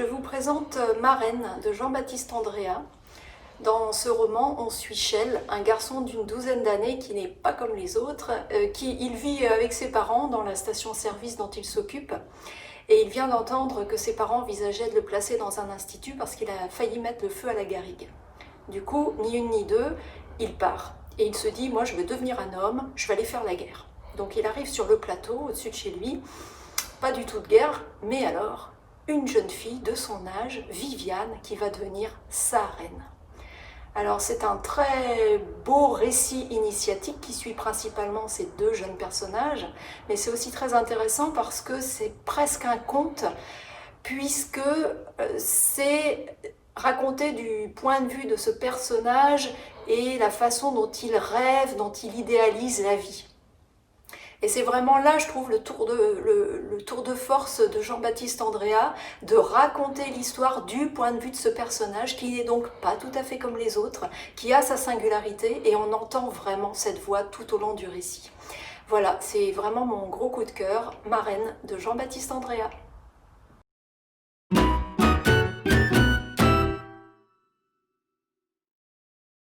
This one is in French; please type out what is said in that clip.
Je vous présente Marraine de Jean-Baptiste Andréa. Dans ce roman, on suit Chell, un garçon d'une douzaine d'années qui n'est pas comme les autres, il vit avec ses parents dans la station-service dont il s'occupe, et il vient d'entendre que ses parents envisageaient de le placer dans un institut parce qu'il a failli mettre le feu à la garrigue. Du coup, ni une ni deux, il part. Et il se dit, moi je veux devenir un homme, je vais aller faire la guerre. Donc il arrive sur le plateau, au-dessus de chez lui, pas du tout de guerre, mais alors, une jeune fille de son âge, Viviane, qui va devenir sa reine. Alors c'est un très beau récit initiatique qui suit principalement ces deux jeunes personnages, mais c'est aussi très intéressant parce que c'est presque un conte, puisque c'est raconté du point de vue de ce personnage et la façon dont il rêve, dont il idéalise la vie. Et c'est vraiment là, je trouve, le tour de force de Jean-Baptiste Andréa, de raconter l'histoire du point de vue de ce personnage, qui n'est donc pas tout à fait comme les autres, qui a sa singularité, et on entend vraiment cette voix tout au long du récit. Voilà, c'est vraiment mon gros coup de cœur, Marraine de Jean-Baptiste Andréa.